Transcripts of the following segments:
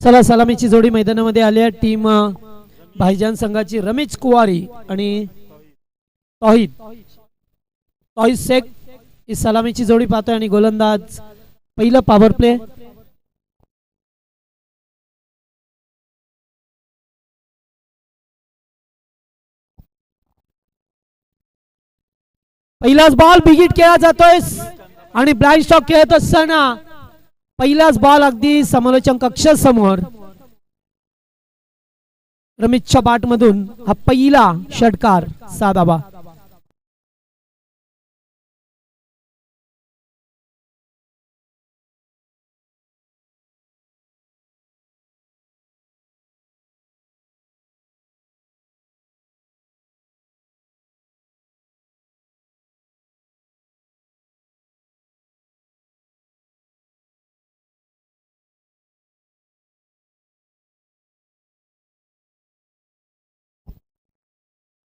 चला सलामीची जोडी मैदानामध्ये आली आहे. टीम भाईजान संघाची रमेश कुवारी आणि तौहीद शेख ही सलामीची जोडी पाहतोय आणि गोलंदाज पहिलं पॉवर प्ले. पहिलाच बॉल बिगिट केला जातोय आणि ब्लाइंड स्टॉक खेळत असताना पहिलाच बॉल अगदी समालोचन कक्षासमोर रमेशच्या बॅट मधून हा पहिला षटकार साधावा.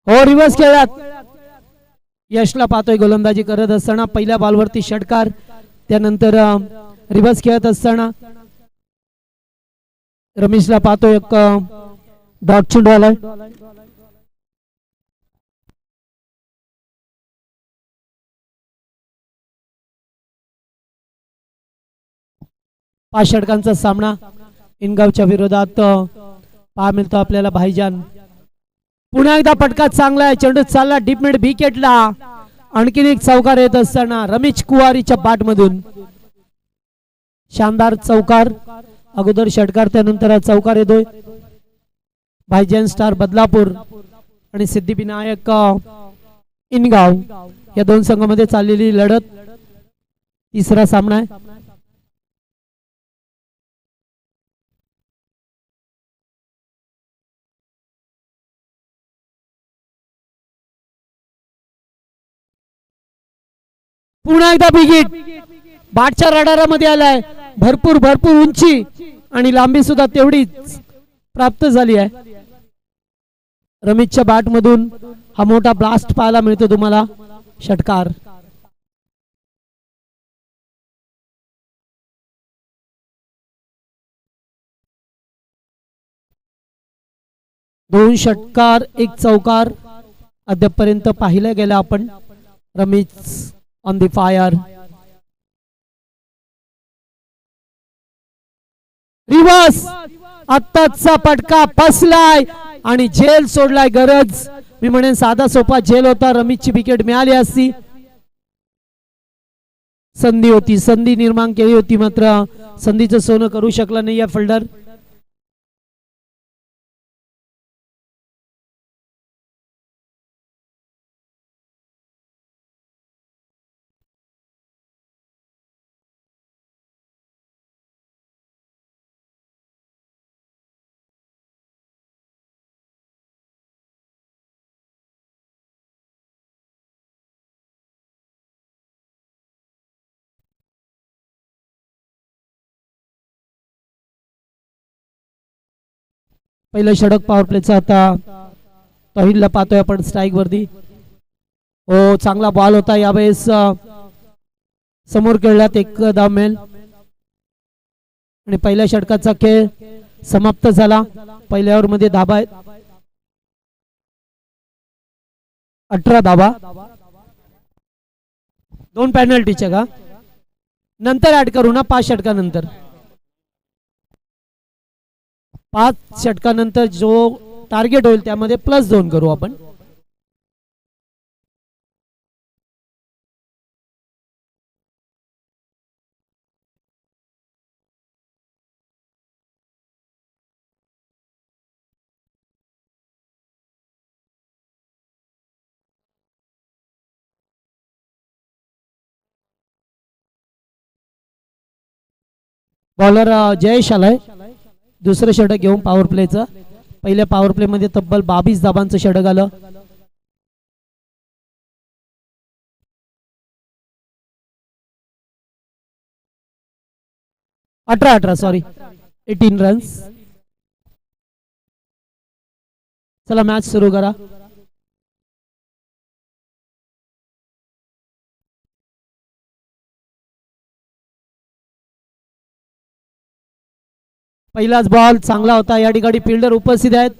हो रिव्हर्स खेळात यशला पाहतोय गोलंदाजी करत असताना पहिल्या बॉलवरती षटकार. त्यानंतर रिव्हर्स खेळत असताना रमेशला पाहतोय एक डॉट चेंडू आलाय. पाच षटकांचा सामना इनगावच्या विरोधात पहा मिळतो आपल्याला. भाईजान पुन्हा एकदा फटका चांगला आहे. चेंडू चालला डीप मिड विकेटला. आणखीन एक चौकार येत असताना रमेश कुवारीच्या बॅट मधून शानदार चौकार. अगोदर षटकार त्यानंतर चौकार येतोय. भाईजान स्टार बदलापूर आणि सिद्धिविनायक इनगाव या दोन संघांमध्ये चाललेली लढत तिसरा सामना आहे. पुन्हा एकदा बिगिट बाटच्या रडारामध्ये आलाय. भरपूर उंची आणि लांबी सुद्धा तेवढीच प्राप्त झाली आहे. रमेशच्या बॅट मधून हा मोठा ब्लास्ट पाहायला मिळतो तुम्हाला. षटकार दोन षटकार एक चौकार अद्यापर्यंत पाहिलं गेलं आपण. Ramesh on the fire. Reverse आत्ताचा फटका फसलाय आणि झेल सोडलाय. गरज मी म्हणेन साधा सोपा झेल होता. रमेशची विकेट मिळाली असती. संधी होती, संधी निर्माण केली होती, मात्र संधीचं सोनं करू शकला नाही या फिल्डर. पहिलं षटक पॉवर प्लेचा आता तौहीदला पाहतोय आपण स्ट्राईक वरती. हो चांगला बॉल होता यावेळेस. समोर खेळल्यात एक धाव मिळेल आणि पहिल्या षटकाचा खेळ समाप्त झाला. पहिल्या ओव्हर मध्ये धाबा आहेत 18 धाबा. दोन पेनल्टीच्या का नंतर ऍड करू ना 5 षटकानंतर. 5 षटकानंतर जो टार्गेट होईल त्यामध्ये +2 करू आपण. बॉलर जयेश आलाय दुसरं षटक घेऊन पॉवर प्लेचं. पहिल्या पॉवर प्ले मध्ये तब्बल 22 धाबांचं षटक आलं. अठरा सॉरी 18 रन्स. चला मॅच सुरू करा. पहिलाच बॉल चांगला होता. या ठिकाणी फिल्डर उपस्थित आहेत.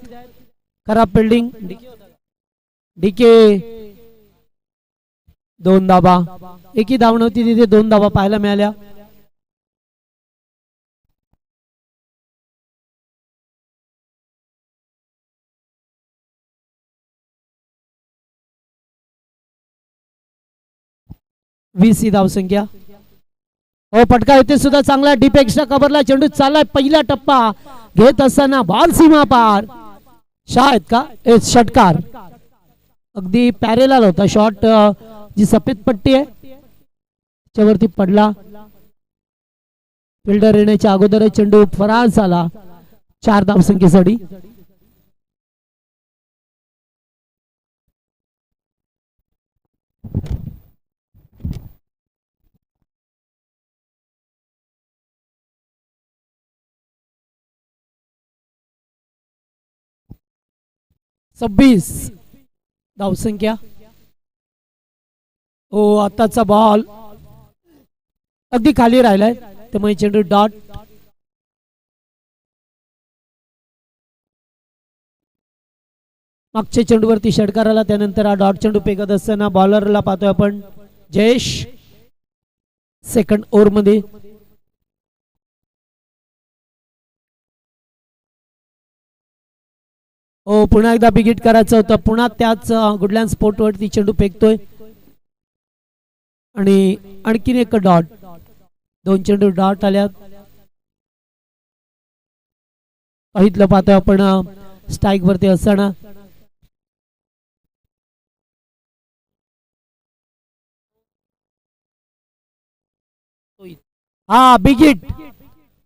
खराब फिल्डिंग. डीके 2 धाबा. एकही धाव नव्हती तिथे 2 धाबा पाहायला मिळाल्या. वीस ही धावसंख्या. हो पटका येथे सुद्धा चांगला डीप एक्स्ट्रा कव्हरला चेंडू चाललाय. पहिला टप्पा घेत असताना बॉल सीमा पार. शाळेत का षटकार. अगदी पॅरेलल होता शॉट. जी सफेद पट्टी आहे त्याच्यावरती पडला. फिल्डर येण्याच्या अगोदर चेंडू फरार झाला. 4 धावसंख्येसाठी. सव्वीस धावसंख्या. हो आताचा बॉल अगदी खाली राहिलाय त्यामुळे चेंडू डॉट. मागच्या चेंडूवरती षटकार आला त्यानंतर हा डॉट चेंडू फेकत असताना बॉलरला पाहतोय आपण जयेश. सेकंड ओव्हर मध्ये हो पुन्हा एकदा बिगिट करायचं होतं. पुन्हा त्याच गुडलँड स्पोर्ट वरती चेंडू फेकतोय आणि आणखीन एक डॉट. 2 चेंडू डॉट आल्यात. पाहितलं पाहतोय आपण स्ट्राईक वरती असताना. हा बिगिट.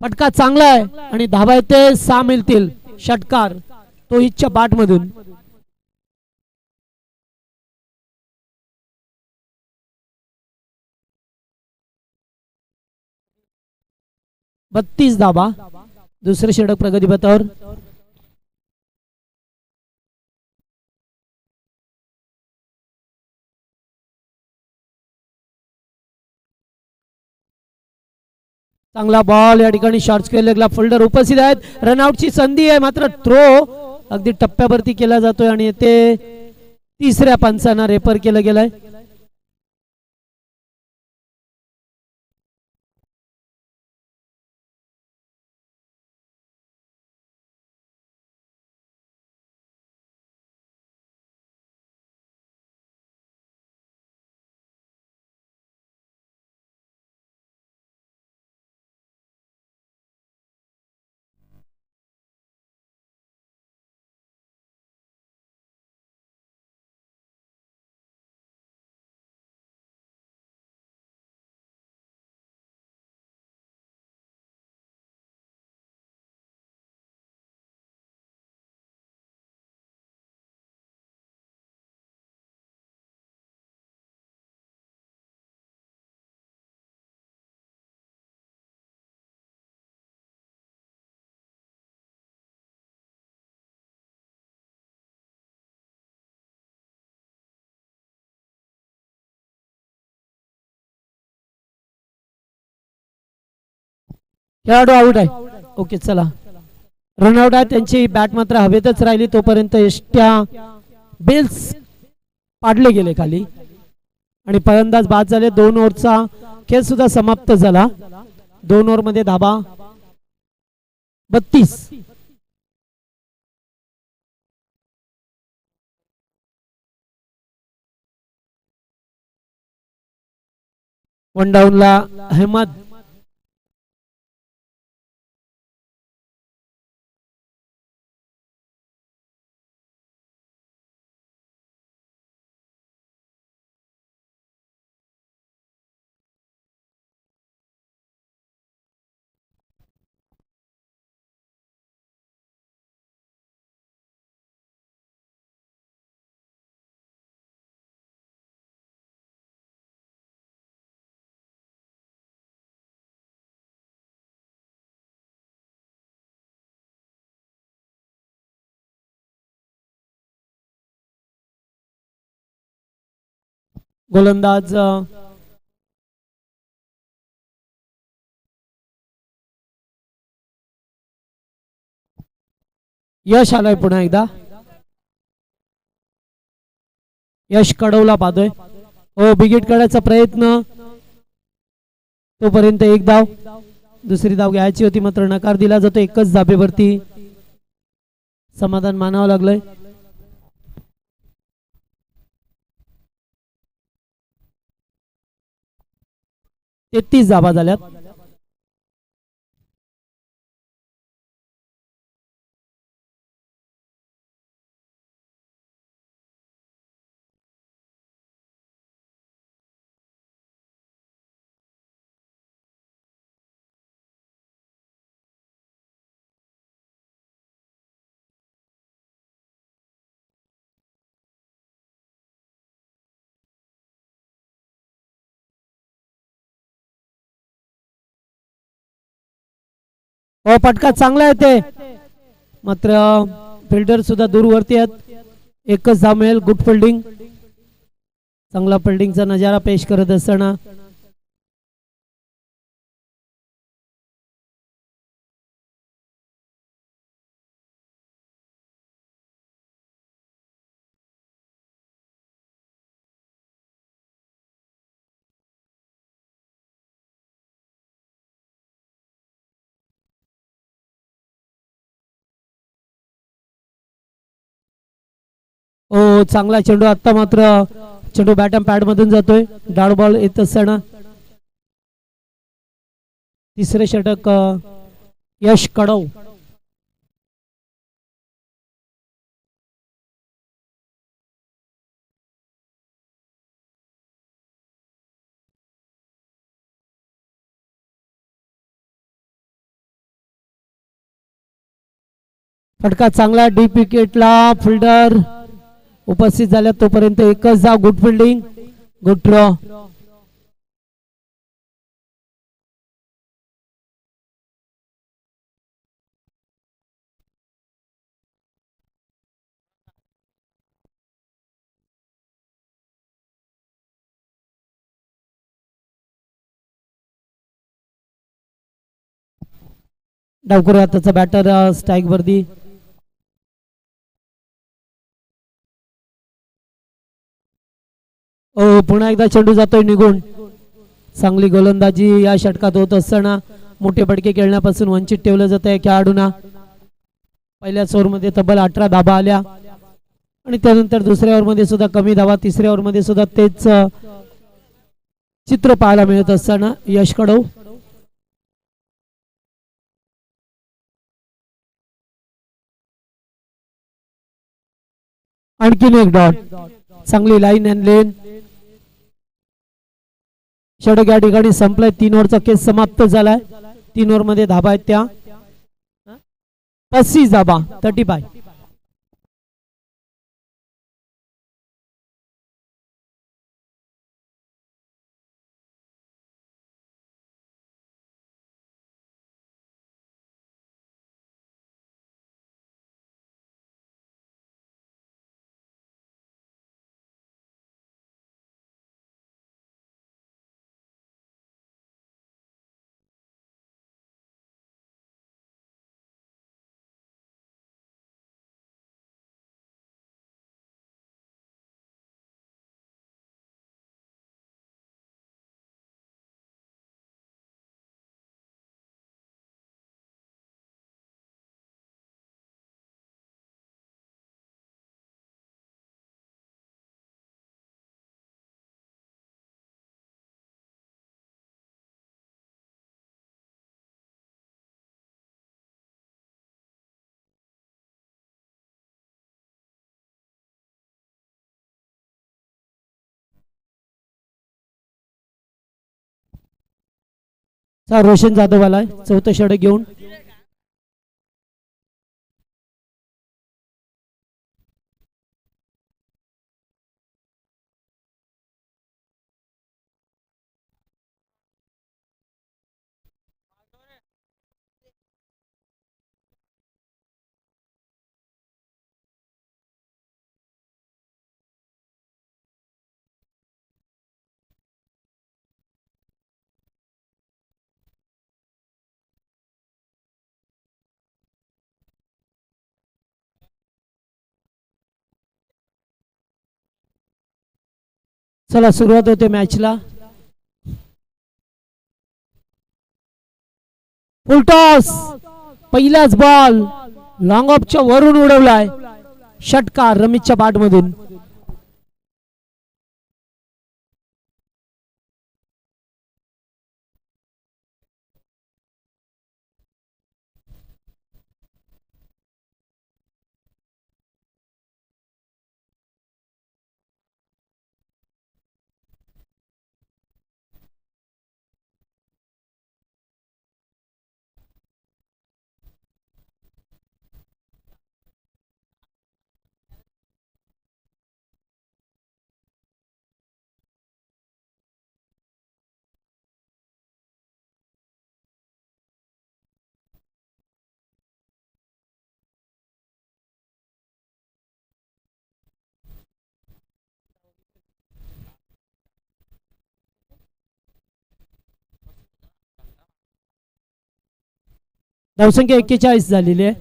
फटका चांगला आहे आणि धाबा येते 6 मिळतील. षटकार तोहितच्या बाट मधून. बत्तीस धाबा. दुसरे षटक प्रगतीपथावर. चांगला बॉल या ठिकाणी शॉर्ट स्क्वेअर लेगला फिल्डर उपस्थित आहेत. रनआउटची संधी आहे मात्र थ्रो अगदी टप्प्यावरती केला जातोय आणि ते तिसऱ्या पंचांना रेफर केलं गेलंय. खेळाडू आउट आहे. ओके चला रनआउट आहे. त्यांची बॅट मात्र हवेतच राहिली तोपर्यंत एष्ट्या बेल्स पाडले गेले खाली आणि फलंदाज बाद झाले. 2 ओव्हरचा खेळ सुद्धा समाप्त झाला. 2 ओव्हर मध्ये धाबा 32. वन डाऊनला अहमद. गोलंदाज यश आलाय पुन्हा एकदा. यश कडवला पाहतोय. हो बिगिट काढायचा प्रयत्न. तोपर्यंत एक धाव. दुसरी धाव घ्यायची होती मात्र नकार दिला जातो. एकच धाबेवरती समाधान मानावं लागलंय. 33 धाबा झाल्यात. हो फटका चांगला येते मात्र फिल्डर सुद्धा दूरवरती आहेत. एकच धाव मिळेल. Good fielding. चांगला फिल्डिंगचा नजारा पेश करत असताना हो चांगला चेंडू. आता मात्र चेंडू बॅटम पॅड मधून जातोय. डाळ बॉल येत असताना तिसरे षटक यश कडव. फटका चांगला. डीप विकेटला फिल्डर उपस्थित झाल्या. तोपर्यंत एकच धाव. Good fielding. Good draw. डावकरी हाताचा बॅटर स्ट्राईक वरती. पुन्हा एकदा चेंडू जातोय निघून. चांगली गोलंदाजी या षटकात होत असताना मोठे फटके खेळण्यापासून वंचित ठेवलं जात आहे खेळाडूंना. पहिल्याच ओव्हरमध्ये तब्बल 18 धाबा आल्या आणि त्यानंतर दुसऱ्या ओव्हरमध्ये सुद्धा कमी धाबा. तिसऱ्या ओव्हरमध्ये सुद्धा तेच चित्र पाहायला मिळत असताना यश कडव. आणखीन एक डॉट. चांगली लाईन अँड लेन. षटक या ठिकाणी संपलंय. 3 ओव्हरचा केस समाप्त झालाय. 3 ओव्हरमध्ये धाबा आहेत त्या 35 धाबा. 35. रोशन जाधव आलाय चौथं षटक घेऊन. चला सुरुवात होते मॅचला. फुल टॉस, पहिलाच बॉल लॉंग ऑफच्या वरून उडवलाय, षटकार रमेशच्या बॅट मधून. धावसंख्या 41 झालेली आहे,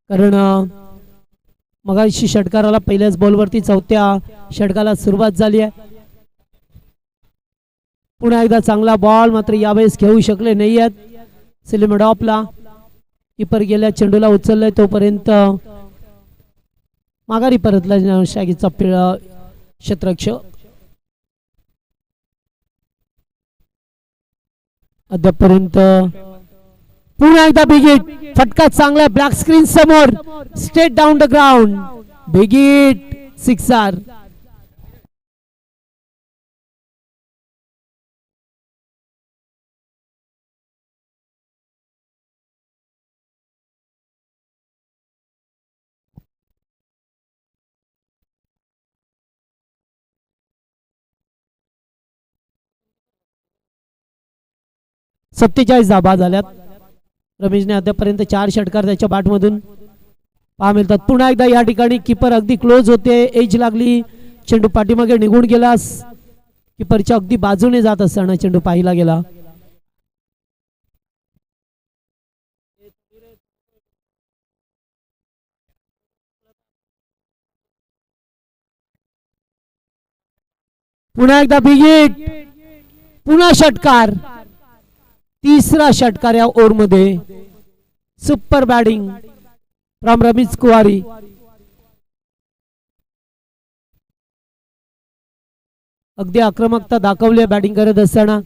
कारण मगाशी षटकाराला पहिल्याच बॉलवरती चौथ्या षटकाला सुरुवात झाली आहे. पुन्हा एकदा चांगला बॉल, मात्र यावेळेस खेळू शकले नाही आहेत. सलीम डॉपला कीपर गेल्या चेंडूला उचललाय तोपर्यंत माघारी परतला शागीचा क्षेत्ररक्षक. अद्यापर्यंत पुन्हा एकदा बिग हिट, फटका चांगला ब्लॅक स्क्रीन समोर, straight down the ground, big hit, sixer. सत्तेचाळीस धाबा झाल्यात. रमेशने अद्यापर्यंत 4 षटकार त्याच्या बॅटमधून पहा मिळतात. पुन्हा एकदा या ठिकाणी कीपर अगदी क्लोज होते, एज लागली, चेंडू पाठीमागे निघून गेला, कीपरच्या अगदी बाजूने जात असताना चेंडू पाहिला गेला. पुन्हा एकदा बिग हिट, पुन्हा षटकार, तिसरा षटकार या ओव्हर मध्ये. सुपर बॅटिंग फ्रॉम रमेश कुवारी. अगदी आक्रमकता दाखवली बॅटिंग करत असताना.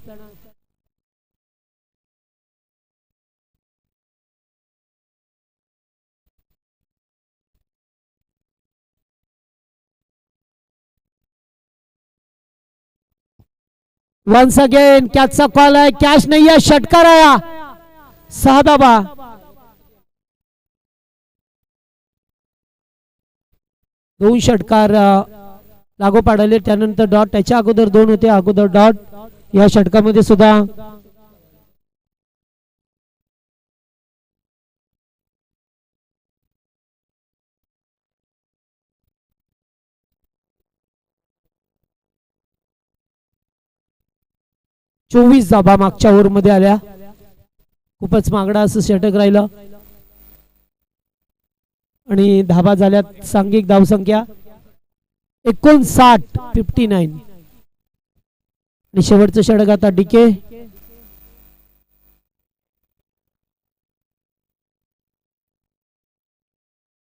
वन्स अगेन कॅचचा कॉल आहे, कॅच नाही आहे, षटकार आया, 6 धाबा. दोन षटकार लागू पाडले, त्यानंतर डॉट, त्याच्या अगोदर 2 होते, अगोदर डॉट. या षटकामध्ये सुद्धा चोवीस धाबा मागच्या ओव्हर मध्ये आल्या. खूपच मागडा असं षटक राहिलं आणि धाबा झाल्यात. सांघिक धावसंख्या 59. आणि शेवटचं षटक आता डीके.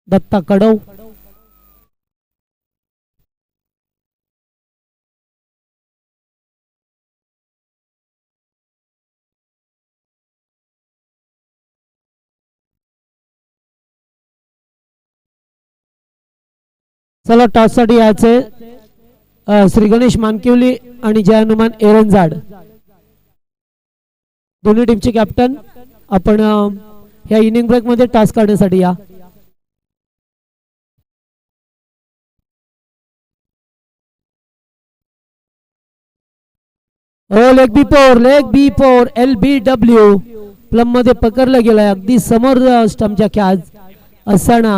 दत्ता कडव, चला टॉस साठी यायचे श्री गणेश मानकिवली आणि जय हनुमान एरंजाड, दोन्ही टीमचे कॅप्टन. आपण ह्या इनिंग ब्रेक मध्ये टॉस करण्यासाठी या. लेग बी फोर LBW प्लम मध्ये पकडलं गेलाय, अगदी समोर स्टंपच्या कॅच असताना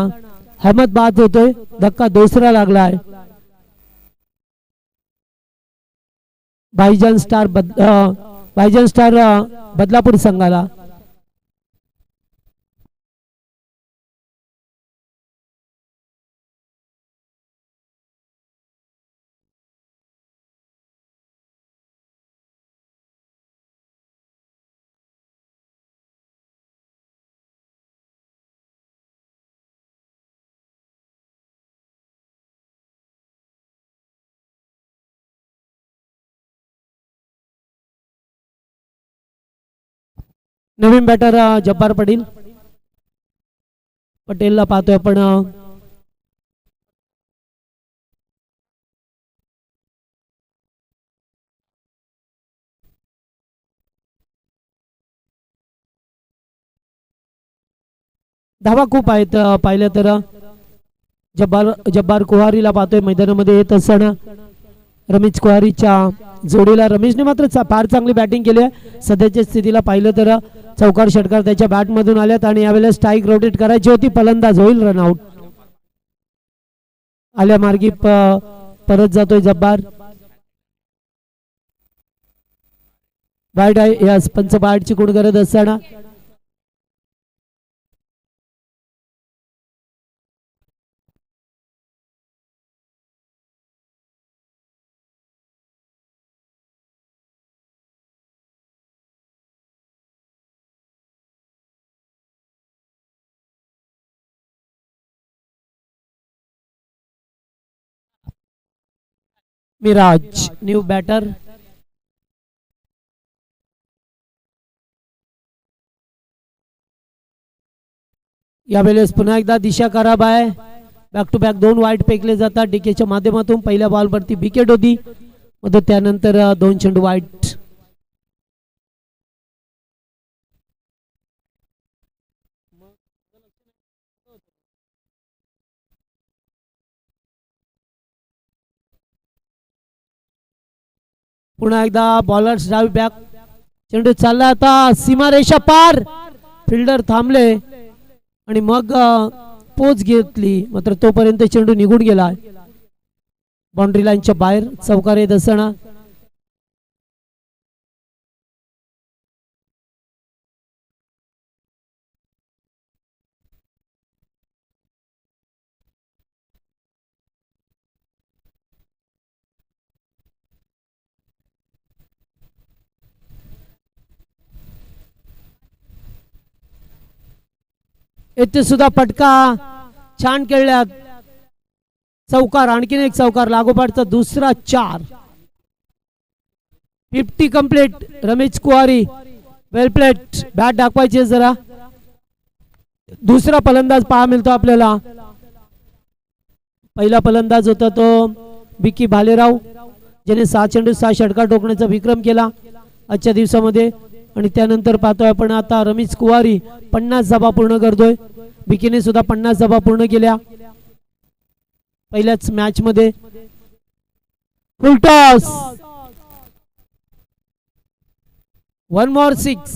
अहमद बाद होतोय. धक्का दुसरा लागलाय. भाईजान स्टार बदलापूर संघाला. नवीन बॅटर जब्बार पटेलला पाहतोय आपण. धावा खूप आहेत पाहिलं तर. जब्बार कुहारीला पाहतोय मैदानामध्ये येत असताना. रमेश कुहारीच्या जोडीला रमेशने मात्र फार चांगली बॅटिंग केली आहे. सध्याच्या स्थितीला पाहिलं तर चौकार षटकार त्याच्या बॅट मधून आल्यात आणि यावेळेला स्ट्राईक रोटेट करायची होती. फलंदाज होईल रनआउट. आल्या मार्गी परत जातोय जब्बार. वाईट आहे या पंच बाहेरची गुण करत असताना. Miraz new batter. यावेळेस पुन्हा एकदा दिशा खराब आहे. बॅक टू बॅक 2 वाईट फेकले जातात डीकेच्या माध्यमातून. पहिल्या बॉलवरती विकेट होती मध्ये, त्यानंतर 2 चेंडू वाईट. पुन्हा एकदा बॉलर्स डावी बॅक. चेंडू चालला आता सीमारेषा पार. फिल्डर थांबले आणि मग पोच घेतली, मात्र तोपर्यंत चेंडू निघून गेला. बाउंड्री लाईनच्या बाहेर चौकार येत असताना. येथे सुद्धा फटका छान खेळल्यात. चौकार, आणखीन एक चौकार लागोपाठचा दुसरा 4. 50 कंप्लीट. रमेश कुहारी वेल प्लेट. बॅट दाखवायची जरा. दुसरा फलंदाज पहा मिळतो आपल्याला. पहिला फलंदाज होता तो विकी भालेराव, ज्याने 6 चेंडू 6 षटकार ठोकण्याचा विक्रम केला आजच्या दिवसामध्ये. आणि त्यानंतर पाहतोय आपण आता रमेश कुहारी 50 धावा पूर्ण करतोय. विकीने सुद्धा 50 धावा पूर्ण केल्या पहिल्याच मॅच मध्ये. फुल टॉस. 1 more 6.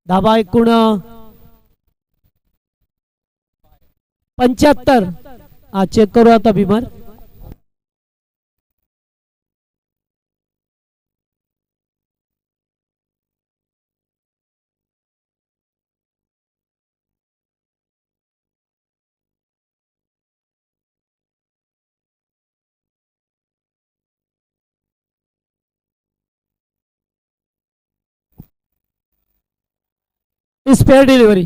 धावा एकूण 75. हा चेक करू आता भीमर. Spare delivery.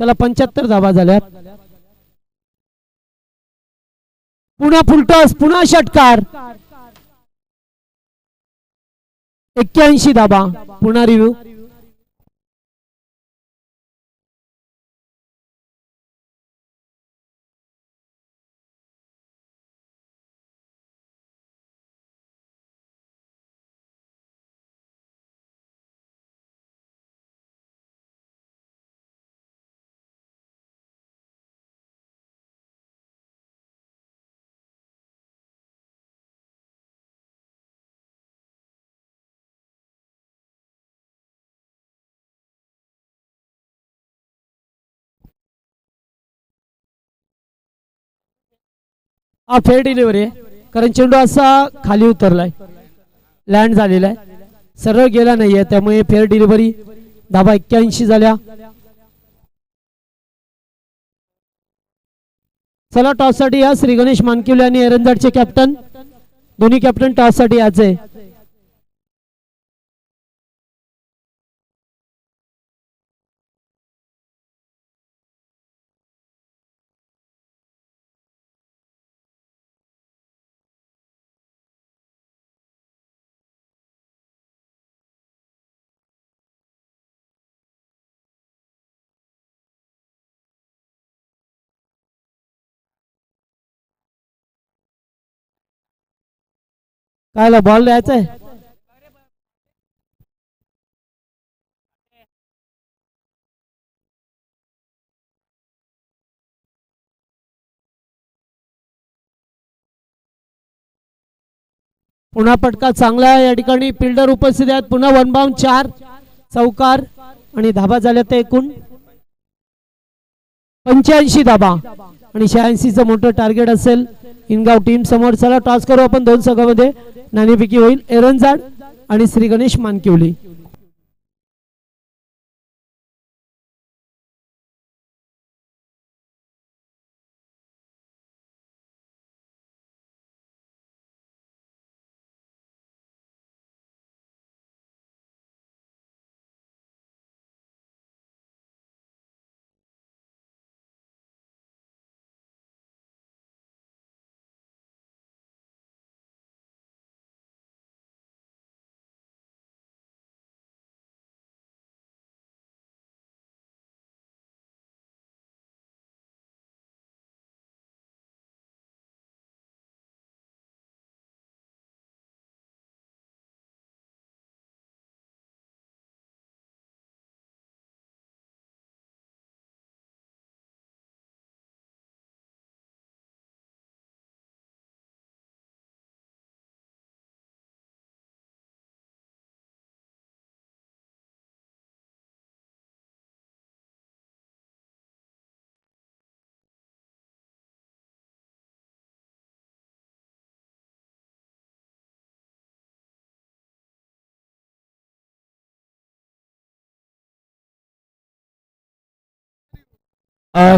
चला 75 धावा झाल्या. पुन्हा फुलटॉस, पुन्हा षटकार. 81 धावा. पुन्हा रिव्ह्यू. हा फेअर डिलिव्हरी आहे, कारण चेंडू असा खाली उतरलाय, लँड झालेला आहे, सरळ गेला नाहीये, त्यामुळे फेअर डिलिव्हरी. धावा 81 झाल्या. चला टॉस साठी या श्री गणेश मानकिवले आणि एरंजाडचे कॅप्टन, दोन्ही कॅप्टन टॉस साठी याचे. कायला बॉल द्यायचा आहे. पुन्हा फटका चांगला आहे या ठिकाणी फिल्डर उपस्थित आहेत. पुन्हा वन बाउंड 4 चौकार आणि धाबा झाल्या ते एकूण 85 धाबा आणि 86चं मोठं टार्गेट असेल इनगाव टीम समोर. चला टॉस करू आपण दोन संघामध्ये. नाणेफेकी होईल एरंजाड आणि श्री गणेश मानकिवली.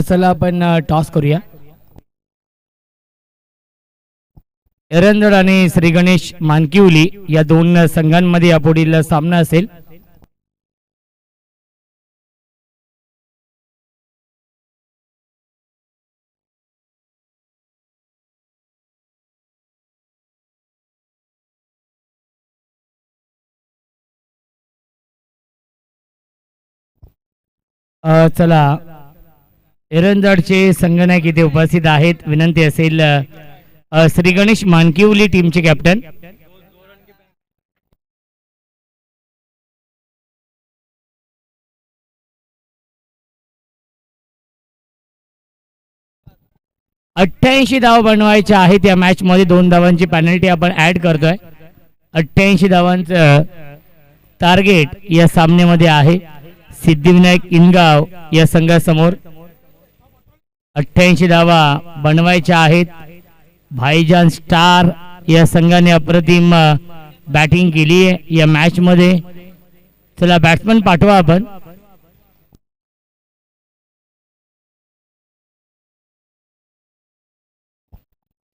चला आपण टॉस करूया. एरंदड आणि श्री गणेश मानकिवली या दोन संघांमध्ये यापुढील सामना असेल. चला एरंदडचे संघनायक इथे उपस्थित आहेत. विनंती असेल श्री गणेश मानकिवली टीमचे कॅप्टन. अठ्ठ्याऐंशी धाव बनवायच्या आहेत या मॅच मध्ये. 2 धावांची पेनल्टी आपण ऍड करतोय. 88 धावांचं टार्गेट या सामन्यामध्ये आहे सिद्धिविनायक इनगाव या संघासमोर. 88 धावा बनवायच्या आहेत. भाईजान स्टार या संघाने अप्रतिम बॅटिंग केली आहे या मॅच मध्ये. चला बॅट्समन पाठवा आपण.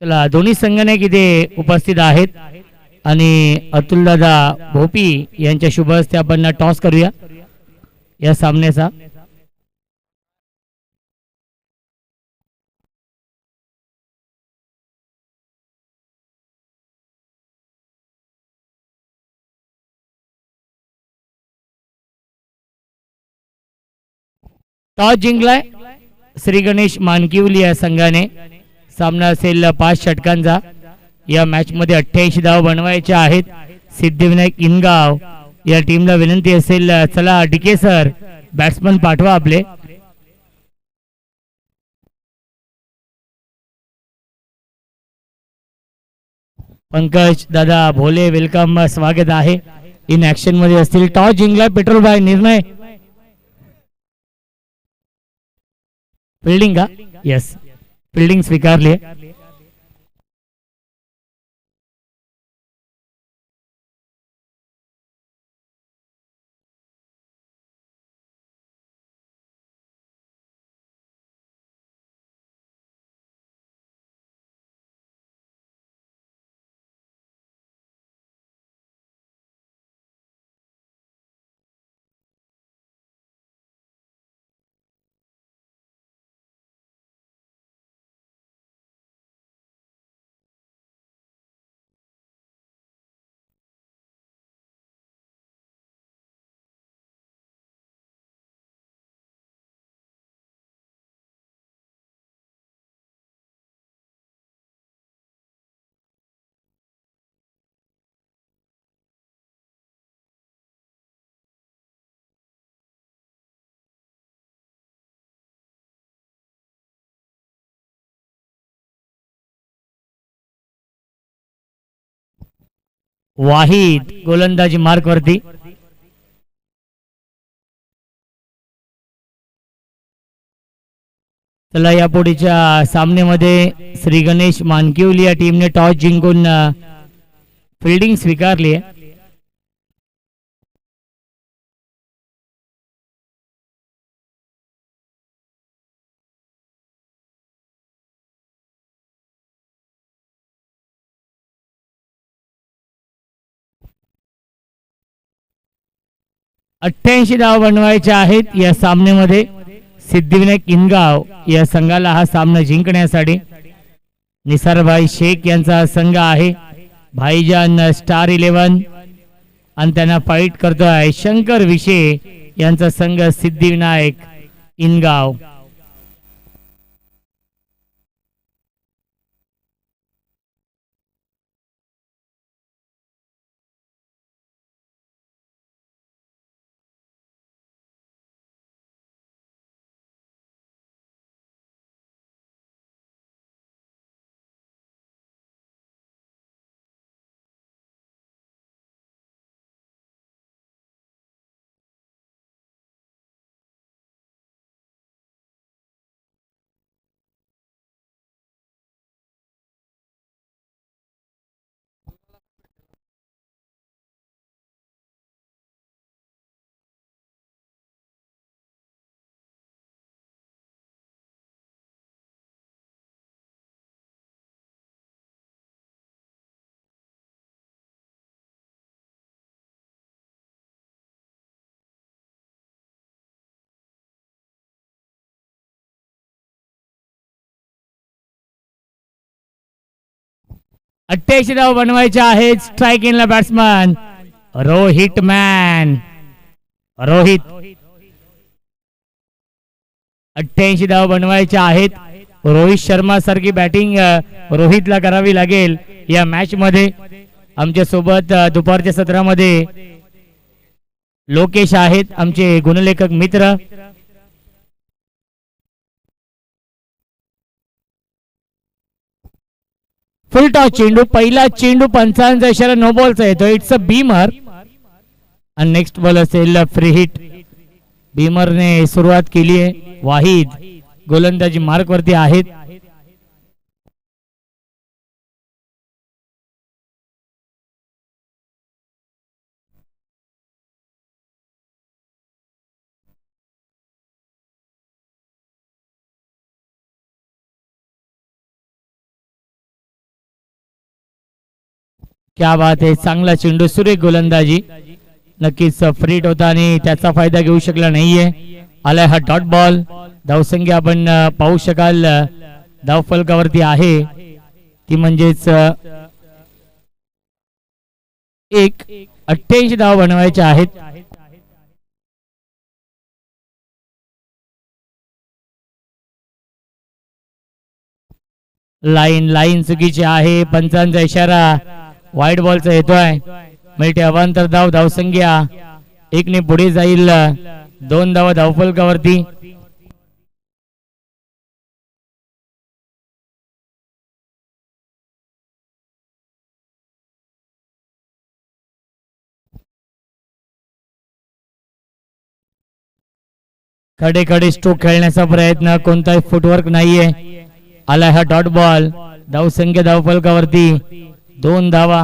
चला दोन्ही संघाने इथे उपस्थित आहेत आणि अतुलदादा भोपी यांच्या शुभ हस्ते आपण टॉस करूया या सामन्याचा. टॉस जिंकलाय श्री गणेश मानकिवली या संघाने. सामना असेल 5 षटकांचा. या मॅच मध्ये 88 धाव बनवायच्या आहेत. सिद्धिविनायक इनगाव या टीमला विनंती असेल चला डीके सर बॅट्समन पाठवा आपले. पंकज दादा भोले वेलकम स्वागत आहे. इन ऍक्शन मध्ये असतील. टॉस जिंकलाय पेट्रोल बाय निर्णय. फिल्डिंग का यस फिल्डिंग स्वीकारली. वाहिद गोलंदाजी मार्क वरती. चला या पुढच्या सामन्यामध्ये श्री गणेश मानकिवली या टीमने टॉस जिंकून फिल्डिंग स्वीकारली आहे. अठ्ठ्याऐंशी धाव बनवायचे आहेत या सामन्यामध्ये. सिद्धिविनायक इनगाव या संघाला हा सामना जिंकण्यासाठी. निसारभाई शेख यांचा संघ आहे. भाईजान स्टार 11 आणि त्यांना फाईट करतोय शंकर विशे यांचा संघ सिद्धिविनायक इनगाव. अठ्ठ्याऐंशी धाव बनवायचे आहेत. स्ट्राईक इनला बॅट्समन रोहित मॅन. रोहित 88 धाव बनवायचे आहेत. रोहित शर्मा सारखी बॅटिंग रोहितला करावी लागेल या मॅच मध्ये. आमच्या सोबत दुपारच्या सत्रामध्ये लोकेश आहेत आमचे गुणलेखक मित्र. फुल टॉस चेंडू. पहिला चेंडू पंचांचा इशारा नो बॉलचा येतो. इट्स अ बीमर आणि नेक्स्ट बॉल असेल फ्री हिट. बीमरने सुरुवात केली आहे. वाहिद गोलंदाजी मार्क वरती आहेत. क्या बात आहे. चांगला चेंडू. सुरेख गोलंदाजी. नक्कीच फ्रीट होता आणि त्याचा फायदा घेऊ शकला नाहीये. आलाय हा डॉट बॉल. धावसंख्या आपण पाहू शकाल धाव फलकावरती आहे ती म्हणजेच 88 धाव बनवायचे आहेत. लाईन चुकीची आहे. पंचांचा इशारा व्हाईट बॉलचा येतोय. मिळते अवांतर धाव. धावसंख्या 1 ने पुढे जाईल. 2 धावा धावफलकावरती. खडे खडे स्ट्रोक खेळण्याचा प्रयत्न. कोणताही फुटवर्क नाहीये. आलाय हा डॉट बॉल. धावसंख्या धावफलकावरती 2 धावा.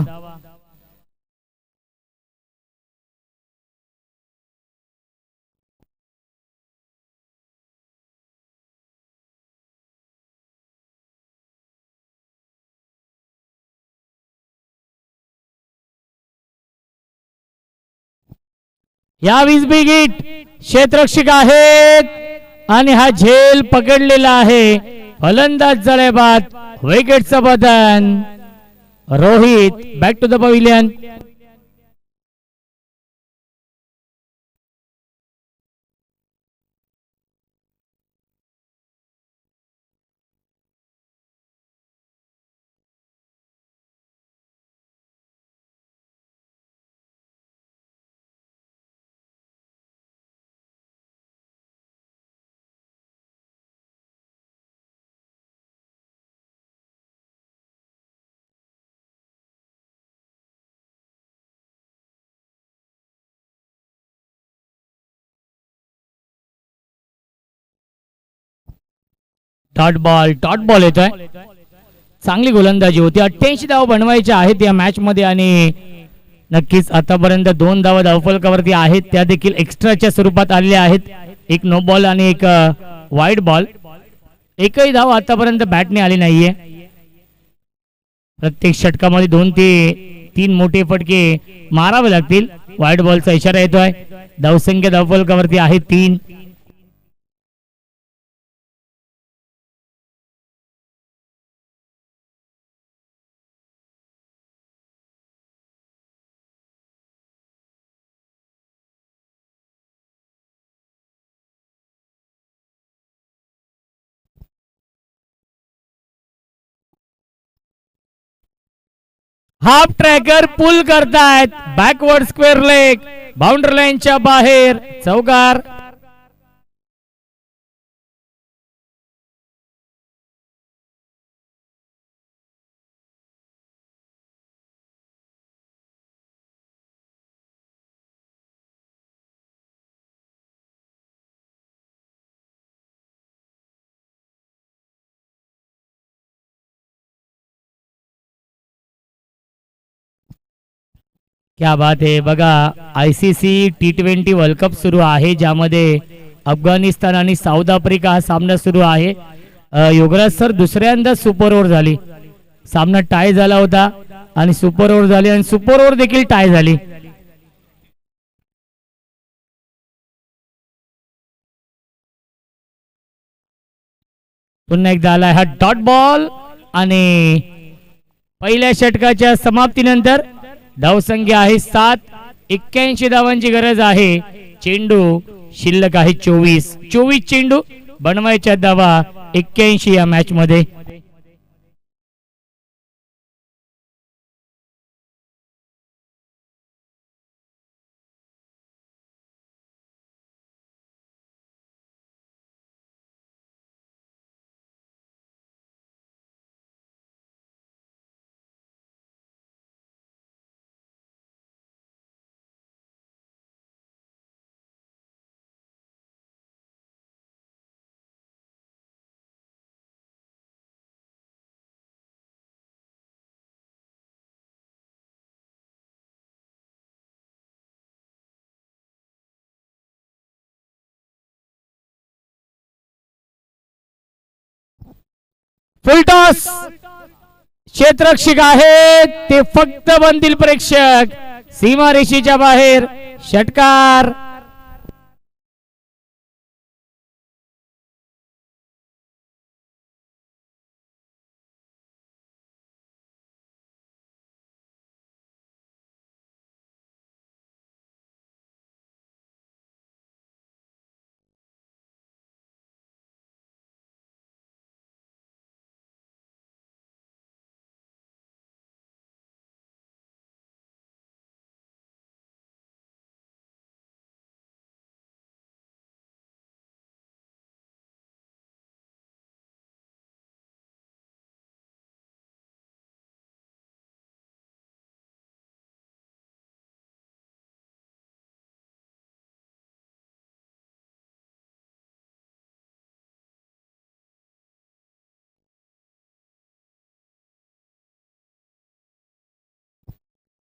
या विजबिगीट क्षेत्ररक्षक आहेत आणि हा झेल पकडलेला आहे. फलंदाज जळेबाद. विकेटचं बदन. Rohit back to the pavilion. Dot ball येतोय. चांगली गोलंदाजी होती. 88 धावा बनवायच्या आहेत या मॅच मध्ये आणि नक्कीच आतापर्यंत 2 धावा धावफलकावरती आहेत, त्या देखील एक्स्ट्राच्या स्वरूपात आलेल्या आहेत. एक नो बॉल आणि एक वाईड बॉल. एकही धाव आतापर्यंत बॅटने आली नाहीये. प्रत्येक षटकामध्ये 2 ते 3 मोठे फटके मारावे लागतील. वाईड बॉलचा इशारा येतोय. धावसंख्या धावफलकावरती आहे 3. हाफ ट्रॅकर पुल करतायत. बॅकवर्ड स्क्वेअर लेग बाउंड्री लाईनच्या बाहेर चौकार. क्या बात आहे. बघा ICC T20 वर्ल्ड कप सुरू आहे, ज्यामध्ये अफगाणिस्तान आणि साऊथ आफ्रिका हा सामना सुरू आहे. योगराज सर दुसऱ्यांदा सुपर ओव्हर झाली. सामना टाय झाला होता आणि सुपर ओव्हर झाली आणि सुपर ओव्हर देखील टाय झाली. पुन्हा एकदा आलाय हा डॉट बॉल आणि पहिल्या षटकाच्या समाप्तीनंतर धावसंख्या आहे 7. 81 धावांची गरज आहे. चेंडू शिल्लक आहे 24 चेंडू बनवायच्या धावा 81 या मॅच मध्ये. फुल टॉस. क्षेत्ररक्षक आहेत ते फक्त बनतील प्रेक्षक. सीमारेषेच्या बाहेर षटकार.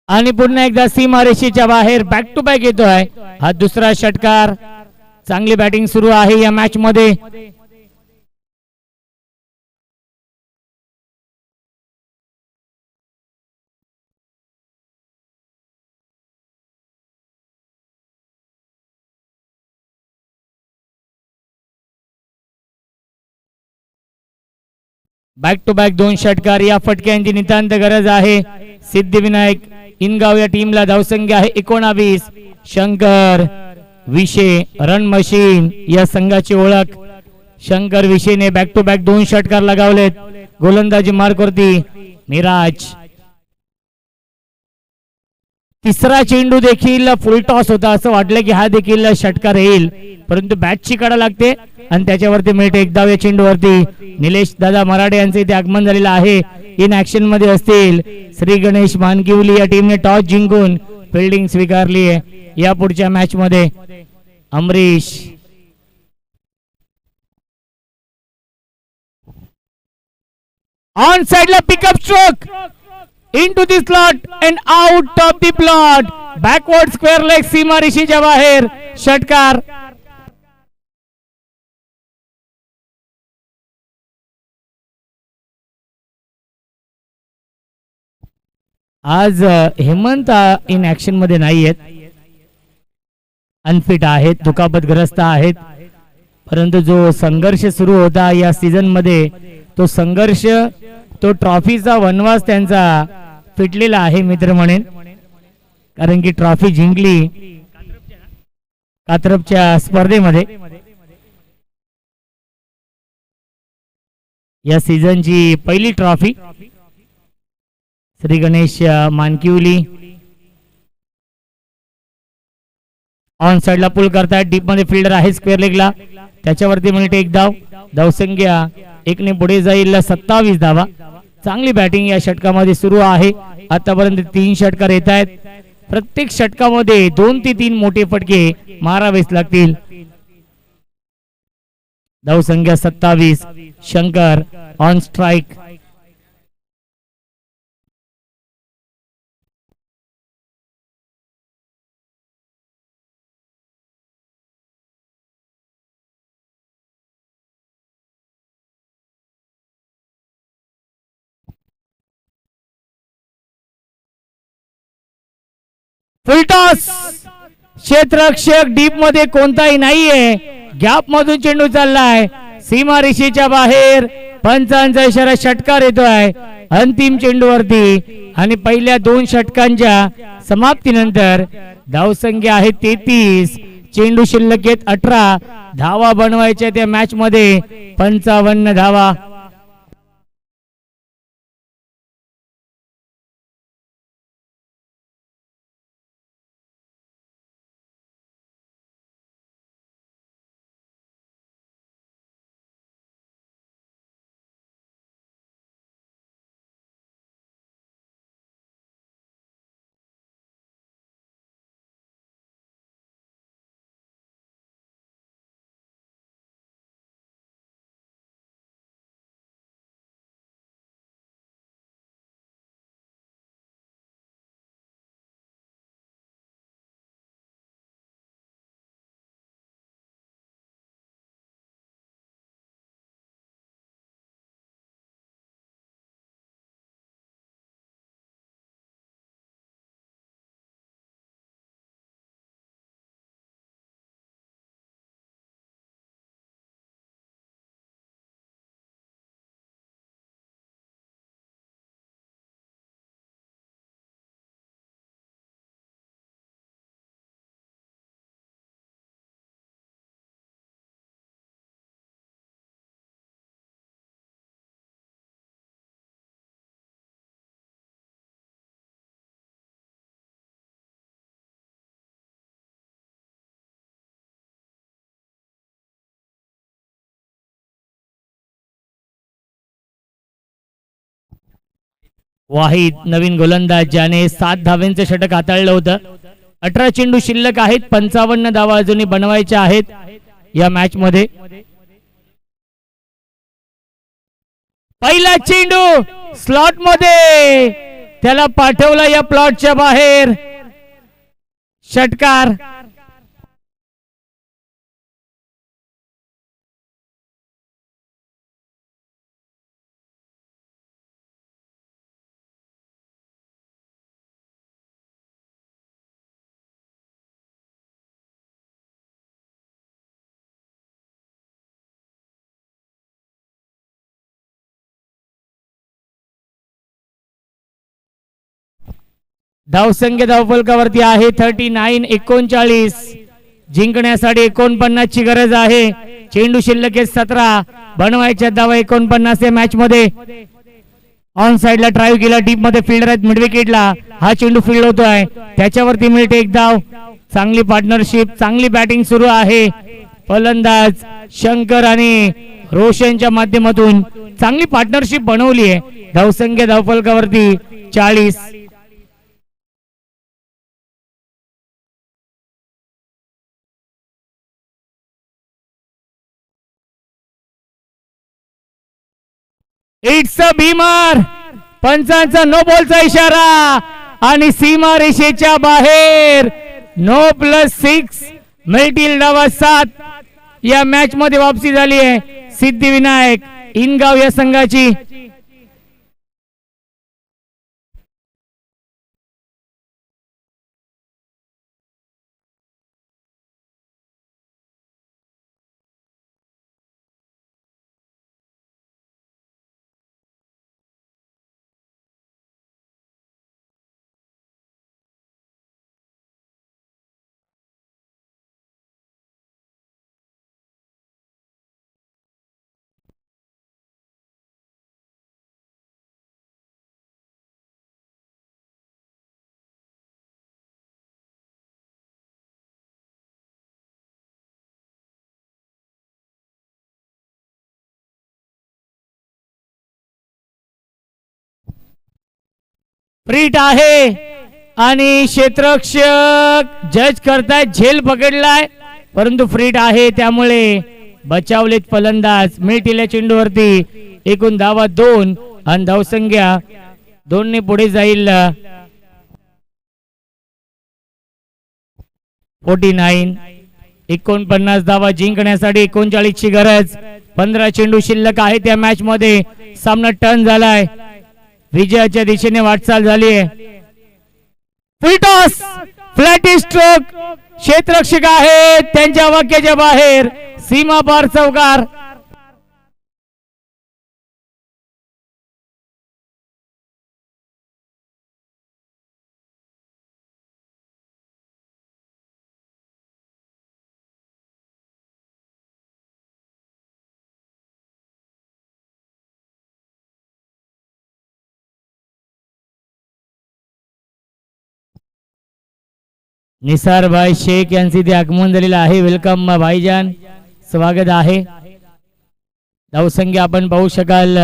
आणि पुन्हा एकदा सीमारेषेच्या बाहेर बॅक टू बॅक येतोय. हा दुसरा षटकार. चांगली बॅटिंग सुरू आहे या मॅच मध्ये. बॅक टू बॅक 2 षटकार. या फटक्यांची नितांत गरज आहे. सिद्धिविनायक इनगाव या टीमला धावसंख्या आहे 19. शंकर विशे रन मशीन या संघाची ओळख. शंकर विशेने बॅक टू बॅक 2 षटकार लगावलेत. गोलंदाजी मार्कवरती मिराज. तिसरा चेंडू देखील फुल टॉस होता. असं वाटलं की हा देखील षटकार येईल, परंतु बॅटची कडा लागते आणि त्याच्यावरती मिळत एक धाव या चेंडूवरती. निलेश दादा मराठे यांचे इथे आगमन झालेलं आहे. इन ऍक्शन मध्ये असतील. श्री गणेश मानकिवली या टीमने टॉस जिंकून फिल्डिंग स्वीकारली आहे. या पुढच्या मॅच मध्ये अमरीश ऑन साइडला pickup stroke into the slot and out of the plot. Backward square leg सीमा ऋषीच्या बाहेर. षटकार. आज हेमंत इन ऍक्शन मध्ये नाही आहेत, अनफिट आहेत, दुखापतग्रस्त आहेत. परंतु जो संघर्ष सुरू होता या सीझन मध्ये, तो संघर्ष, तो ट्रॉफीचा वनवास त्यांचा फिटलेला आहे मित्र म्हणेन. कारण की ट्रॉफी जिंकली कात्रपच्या स्पर्धेमध्ये. या सीझनची पहिली ट्रॉफी श्री गणेश मानकिवली. ऑन साइडला पुल करतायत, डीप मध्ये फिल्डर आहे स्क्वेअर लेगला, त्याच्यावरती मिळते एक धाव. धावसंख्या एकने पुढे जाईल 27 धावा. चांगली बॅटिंग या षटकामध्ये सुरू आहे. आतापर्यंत 3 षटकार येत आहेत. प्रत्येक षटकामध्ये 2 ते 3 मोठे फटके मारावेच लागतील. धावसंख्या 27. Shankar on strike. फुलटॉस. क्षेत्ररक्षक डीप मध्ये कोणताही नाहीये. गॅप मधून चेंडू चाललाय सीमा ऋषीच्या बाहेर. पंचांचा इशारा, षटकार येतोय अंतिम चेंडूवरती. आणि पहिल्या 2 षटकांच्या समाप्तीनंतर धावसंख्या आहे 33. चेंडू शिल्लक आहेत 18. धावा बनवायच्या त्या मॅच मध्ये 55 धावा. वाहिद नवीन गोलंदाज, ज्याने 7 धावांचं षटक हाताळलं होतं. 18 चेंडू शिल्लक आहेत. 55 धावा अजूनही बनवायच्या आहेत या मॅच मध्ये. पहिला चेंडू स्लॉट मध्ये, त्याला पाठवला या प्लॉटच्या बाहेर. षटकार. धावसंख्या धावफलकावरती आहे 39. 39 जिंकण्यासाठी 49 ची गरज आहे. चेंडू शिल्लक 17. बनवायच्या धावा 49 या मॅच मध्ये. ऑन साइडला ड्राईव्ह केला, डीप मध्ये फिल्डर आहेत मिड विकेटला. हा चेंडू फील्ड होतोय, त्याच्यावरती मिळते एक धाव. चांगली पार्टनरशिप, चांगली बॅटिंग सुरू आहे. फलंदाज शंकर आणि रोशनच्या माध्यमातून चांगली पार्टनरशिप बनवली आहे. धावसंख्या धावफलकावरती 40. It's a Bhimar. पंचांचा नो बॉलचा इशारा आणि सीमा रेषेच्या बाहेर. नो +6 मिळतील डावा 7. या मॅच मध्ये वापसी झाली आहे सिद्धिविनायक इनगाव या संघाची. फ्रीट आहे आणि क्षेत्ररक्षक जज करतायत. झेल पकडलाय परंतु फ्रीट आहे त्यामुळे बचावलेत फलंदाज. मिळतील या चेंडूवरती. एकूण धावा 2 आणि धावसंख्या 2 ने पुढे जाईल. 49. 49 धावा जिंकण्यासाठी 39 ची गरज. 15 चेंडू शिल्लक आहेत या मॅच मध्ये. सामना टर्न झालाय. विजयाच्या दिशेने वाटचाल झाली आहे. Full toss. Flat stroke. क्षेत्ररक्षक आहेत त्यांच्या वाक्याच्या बाहेर. सीमा पार चौकार. निसारभाई शेख यांचे इथे आगमन झालेलं आहे. वेलकम भाईजान, स्वागत आहे. धावसंख्या आपण पाहू शकाल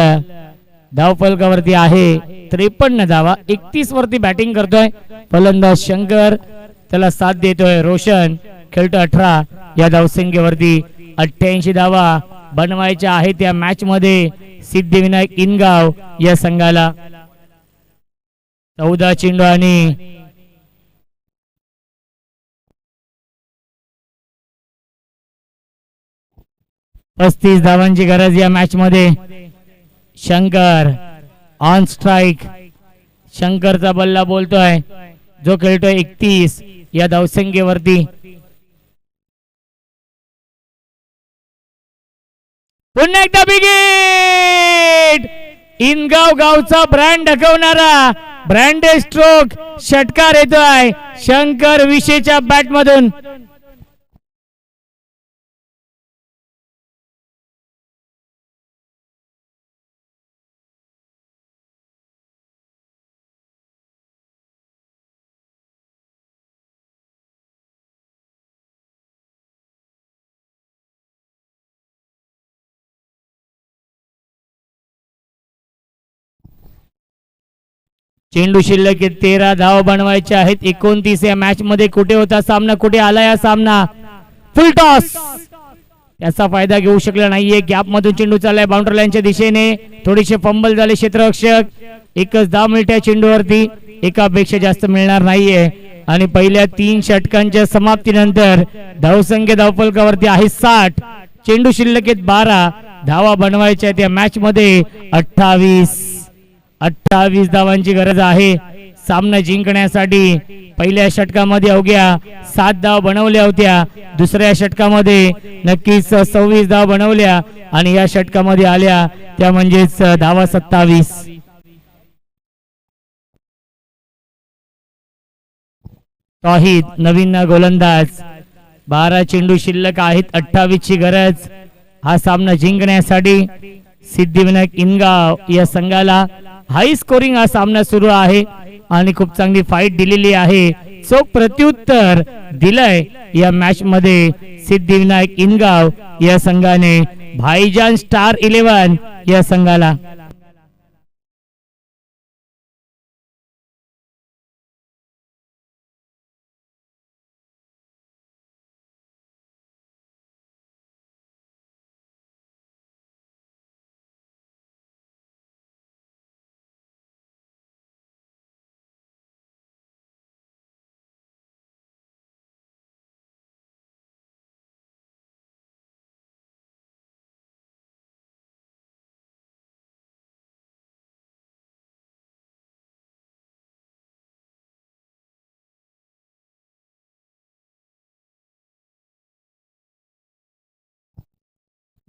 धावफलकावरती आहे 53 धावा. 31 वरती बॅटिंग करतोय फलंदाज शंकर. त्याला साथ देतोय रोशन. खेळतो 18 या धावसंख्येवरती. 88 धावा बनवायच्या आहेत या मॅच मध्ये सिद्धिविनायक इनगाव या संघाला. 14 चेंडू आणि 35 धावांची गरज या मॅच मध्ये. Shankar on strike. शंकरचा बल्ला बोलतोय जो खेळतोय 31 या धावसंख्येवरती. पुन्हा एकदा बिगिट. इनगाव गावचा ब्रँड ढकवणारा ब्रँडेड स्ट्रोक षटकार येतोय शंकर विशेच्या बॅट मधून. चेंडू शिल्लक 13 धाव बनवायचे आहेत. 29 या मॅच मध्ये. कुठे होता सामना, कुठे आला या सामना. फुल टॉस. याचा फायदा घेऊ शकला नाहीये. गॅप मधून चेंडू चाललाय बाउंड्री लाईनच्या दिशेने. थोडीशे फंबल झाले क्षेत्ररक्षक. एकच धाव मिळते चेंडूवरती. एकापेक्षा जास्त मिळणार नाहीये. आणि पहिल्या 3 षटकांच्या समाप्तीनंतर धावसंख्या धावफलकावरती आहे 60. चेंडू शिल्लक 12 धावा बनवायच्या आहेत या मॅच मध्ये. 28 धावांची गरज आहे सामना जिंकण्यासाठी. पहिल्या षटकामध्ये अवघ्या 7 धाव बनवल्या होत्या. दुसऱ्या षटकामध्ये नक्कीच 26 धाव बनवल्या आणि या षटकामध्ये आल्या त्या म्हणजेच धावा 27. तौहीद नवीन गोलंदाज. 12 चेंडू शिल्लक आहेत. 28 ची गरज हा सामना जिंकण्यासाठी सिद्धिविनायक इनगाव या संघाला. हाय स्कोरिंग हा सामना सुरू आहे आणि खूप चांगली फाईट दिलेली आहे. चोख प्रत्युत्तर दिलंय या मॅच मध्ये सिद्धिविनायक इनगाव या संघाने भाईजान स्टार 11 या संघाला.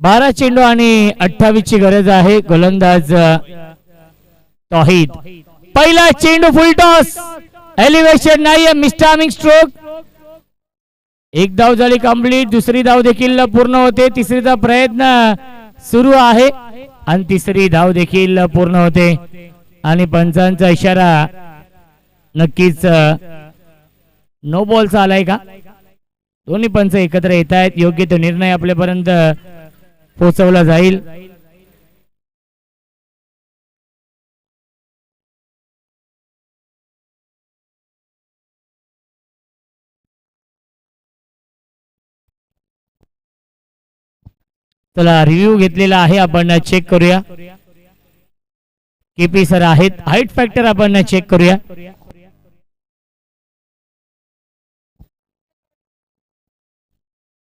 12 चेंडू आणि 28 ची गरज आहे. गोलंदाज तौहीद. पहिला चेंडू फुल टॉस. एलिव्हेशन नाही, मिस्टामिंग स्ट्रोक. एक धाव झाली कंप्लीट. दुसरी धाव देखील पूर्ण होते. तिसरीचा प्रयत्न सुरू आहे आणि तिसरी धाव देखील पूर्ण होते आणि पंचांचा इशारा नक्कीच नो बॉलचा आलाय का. दोन्ही पंच एकत्र येत आहेत. योग्य तो निर्णय आपल्यापर्यंत पोहोचवला जाईल. चला रिव्ह्यू घेतलेला आहे, आपण चेक करूया. केपी सर आहेत. हाईट फॅक्टर आपण चेक करूया.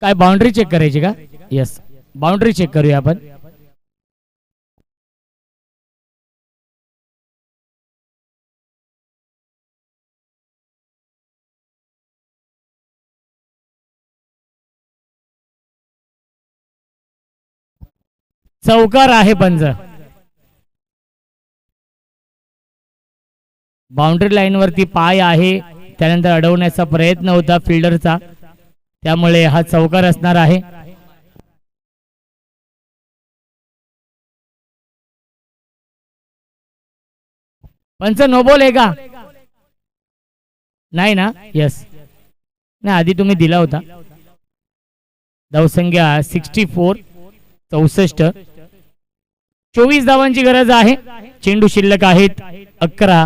काय बाउंड्री चेक करायची का. यस, बाउंड्री चेक करूया आपण. चौकार आहे पंच. बाउंड्री लाईन वरती पाय आहे, त्यानंतर अडवण्याचा प्रयत्न होता फिल्डरचा, त्यामुळे हा चौकार असणार आहे. पंच नो बॉल आहे का. नाही ना. यस, नाही आधी तुम्ही दिला होता. धावसंख्या 64. 24 धावांची गरज आहे. चेंडू शिल्लक आहेत 11.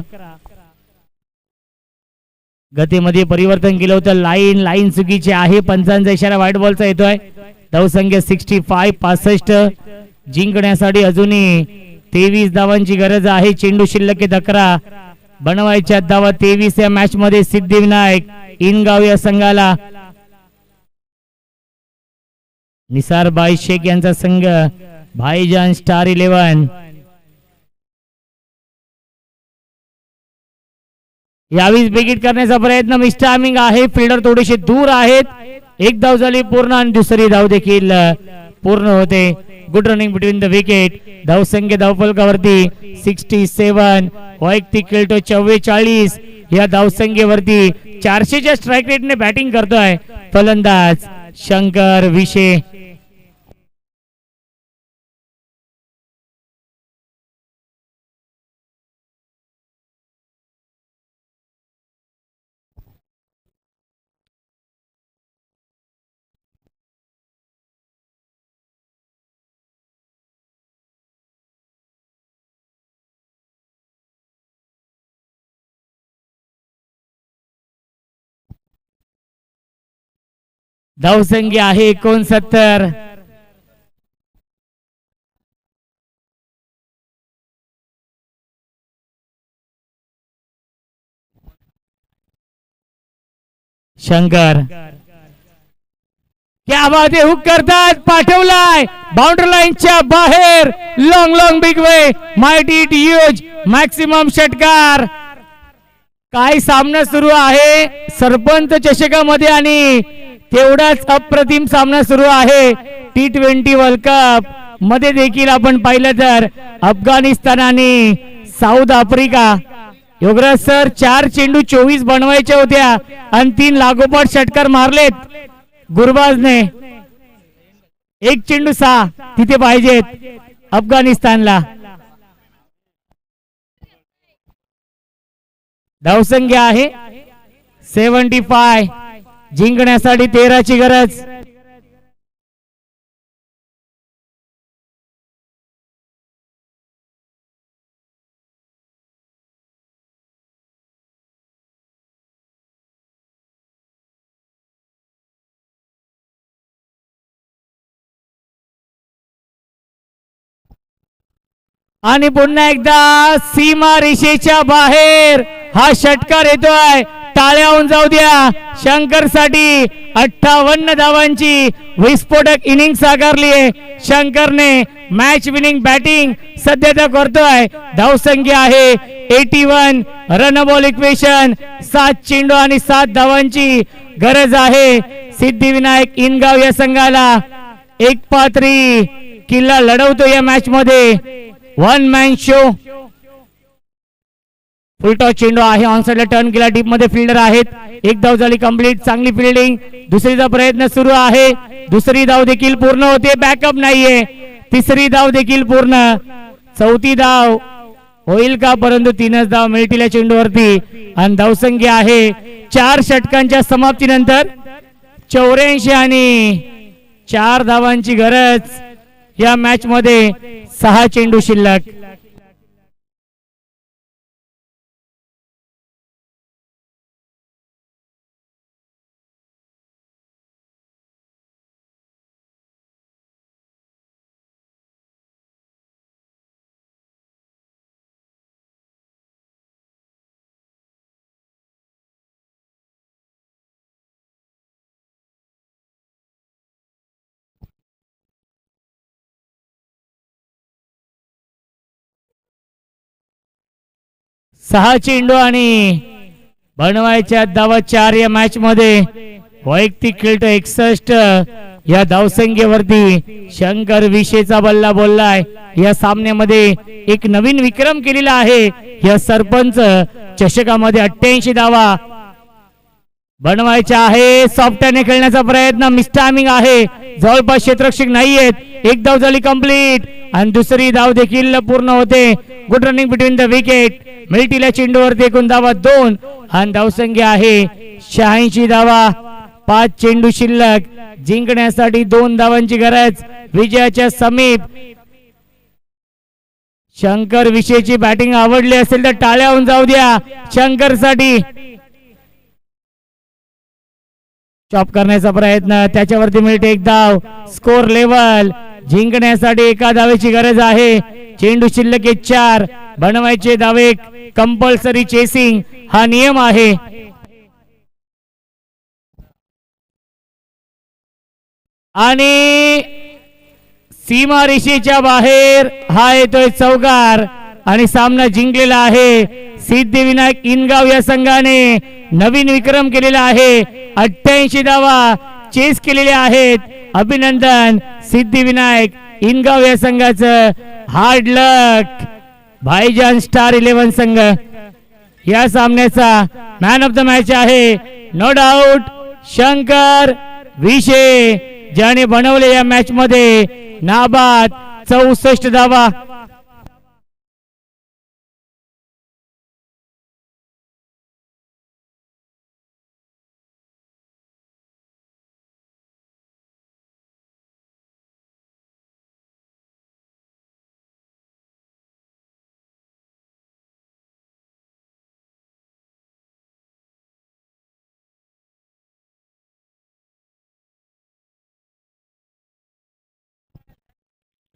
गतीमध्ये परिवर्तन केलं होतं. लाईन चुकीची आहे. पंचांचा इशारा व्हाईट बॉलचा येतोय. धावसंख्या 65. 65 जिंकण्यासाठी अजूनही 23 धावांची गरज आहे. चेंडू शिल्लक 11. बनवायच्या धावा 23 या मॅच मध्ये सिद्धिविनायक इनगाव या संघाला. निसार बाई शेख यांचा संघ भाईजान स्टार 11. यावेळी बिगिट करण्याचा प्रयत्न. मिस्टामिंग आहे. फिल्डर थोडेसे दूर आहेत. एक धाव झाली पूर्ण आणि दुसरी धाव देखील पूर्ण होते. Good running between the wicket. धावसंख्या धावफलकावरती 67. वैयक्तिक खेळतो 44. या धावसंख्येवरती 400च्या स्ट्राईक रेटने बॅटिंग करतोय फलंदाज शंकर विशे. धावसंख्या आहे 69. शंकर क्या बात आहे. हुक करतात. पाठवलाय बाउंड्री लाईनच्या बाहेर. Long big way. Mighty it huge. Maximum षटकार. काय सामना सुरू आहे सरपंच चषकामध्ये आणि तेवढाच अप्रतिम सामना सुरू आहे T20 वर्ल्ड कप मध्ये देखील. आपण पाहिलं तर अफगाणिस्तान आणि साऊथ आफ्रिका. योगराज सर 4 चेंडू 24 बनवायच्या होत्या आणि 3 लागोपाठ षटकार मारलेत गुरबाजने. 1 चेंडू 6 तिथे पाहिजेत अफगाणिस्तानला. धावसंख्या आहे 75. जिंकण्यासाठी 13 ची गरज. आणि पुन्हा एकदा सीमा रेषेच्या बाहेर हा षटकार येतोय. टाळ्या होऊन जाऊ द्या शंकर साठी. 58 धावांची विस्फोटक इनिंग साकारली आहे शंकरने. मॅच विनिंग बॅटिंग सध्या त्या करतोय. धावसंख्या आहे 81. Run ball equation. 7 चेंडू आणि 7 धावांची गरज आहे सिद्धिविनायक इनगाव या संघाला. एक पात्री किल्ला लढवतो या मॅच मध्ये. One man show. फुलटॉस चेंडू आहे ऑन साइडला टर्न केला. डीप मध्ये फिल्डर आहेत. एक धाव झाली कंप्लीट. चांगली फिल्डिंग. दुसरीचा प्रयत्न सुरू आहे. दुसरी धाव देखील पूर्ण होते. बॅकअप नाहीये. तिसरी धाव देखील पूर्ण. चौथी धाव होईल का? परंतु 3च धाव मिळतील या चेंडूवरती आणि धावसंख्या आहे 4 षटकांच्या समाप्तीनंतर 84 आणि 4 धावांची गरज या मॅच मध्ये. 6 चेंडू शिल्लक. सहा चेंडू आणि बनवायच्या धावा 4 या मॅच मध्ये. वैयक्तिक खेळतो 61 या धावसंख्येवरती. शंकर विशेचा बल्ला बोललाय. या सामन्यामध्ये एक नवीन विक्रम केलेला आहे. या सरपंच चषकामध्ये 88 धावा बनवायच्या आहे. सॉफ्टने खेळण्याचा प्रयत्न. मिसटायमिंग आहे. जवळपास क्षेत्ररक्षक नाहीयेत. एक धाव झाली कंप्लीट आणि दुसरी धाव देखील पूर्ण होते. Good running between the wicket. मिळतील्या चेंडूवरती एकूण धावा 2 आणि धावसंख्या आहे 86 धावा. 5 चेंडू शिल्लक. जिंकण्यासाठी 2 धावांची गरज. विजयाच्या समीप. शंकर विषयची बॅटिंग आवडली असेल तर टाळ्या होऊन जाऊ द्या शंकर साठी. चॉप करण्याचा प्रयत्न. त्याच्यावरती मिळते एक धाव. Score level. जिंकण्यासाठी 1 धावेची गरज आहे. चेंडू शिल्लक 4. बनवायचे धावे. कंपल्सरी चेसिंग हा नियम आहे. आणि सीमारेषेच्या बाहेर हा येतोय चौकार आणि सामना जिंकलेला आहे. सिद्धिविनायक इनगाव या संघाने नवीन विक्रम केलेला आहे. 88 धावा चेस केलेल्या आहेत. अभिनंदन सिद्धिविनायक इनगाव या संघाचं. हार्ड लक भाईजान स्टार 11 संघ. या सामन्याचा मॅन ऑफ द मॅच आहे नो डाऊट शंकर विषय, ज्याने बनवले या मॅच मध्ये नाबाद 64 धावा.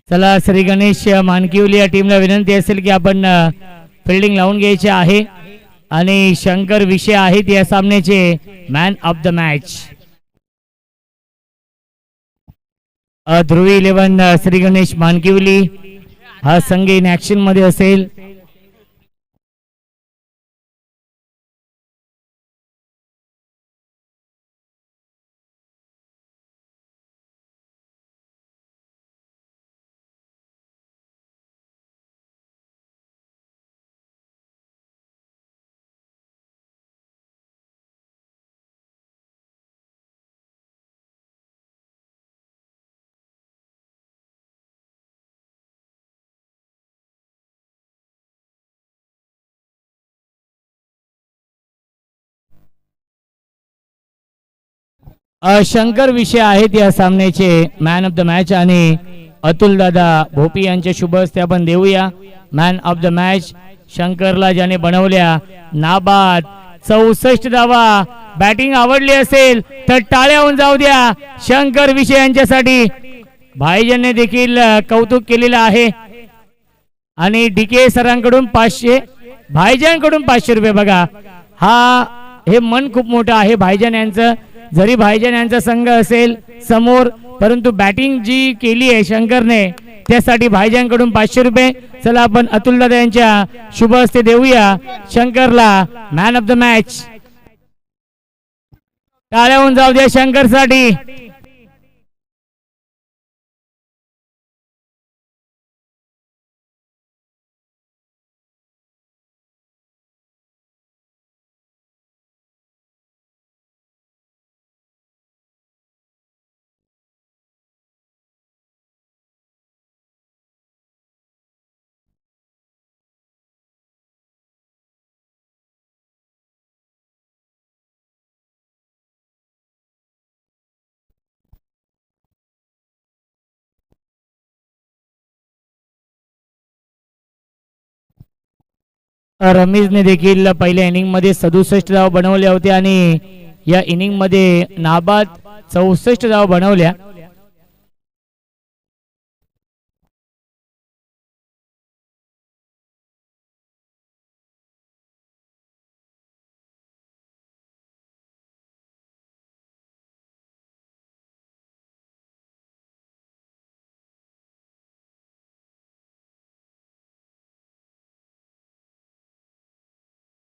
चला श्री गणेश मानकिवली या टीमला विनंती असेल की आपण फिल्डिंग लावून घ्यायचे आहे आणि शंकर विषय आहेत या सामन्याचे मॅन ऑफ द मॅच. ध्रुवी 11 श्री गणेश मानकिवली हा संघ इन ऍक्शन मध्ये असेल. शंकर विषय आहेत या सामन्याचे मॅन ऑफ द मॅच आणि अतुल दादा भोपी यांच्या शुभ हस्ते आपण देऊया मॅन ऑफ द मॅच शंकरला, ज्याने बनवल्या नाबाद 64 धावा. बॅटिंग आवडली असेल तर टाळ्या होऊन जाऊ द्या शंकर विषय यांच्यासाठी. भाईजानने देखील कौतुक केलेलं आहे आणि डीके सरांकडून 500, भाईजानकडून 500 रुपये. बघा हे मन खूप मोठं आहे भाईजान यांचं. जरी भाईजान यांचा संघ असेल समोर, परंतु बॅटिंग जी केली आहे शंकरने त्यासाठी भाईजानकडून 500 रुपये. चला आपण अतुल दादा यांच्या शुभ हस्ते देऊया शंकरला मॅन ऑफ द मॅच. टाळ्या होऊन जाऊ द्या शंकर साठी. रमीजने देखील पहिल्या इनिंग मध्ये 67 धावा बनवल्या होत्या आणि या इनिंग मध्ये नाबाद 64 धावा बनवल्या.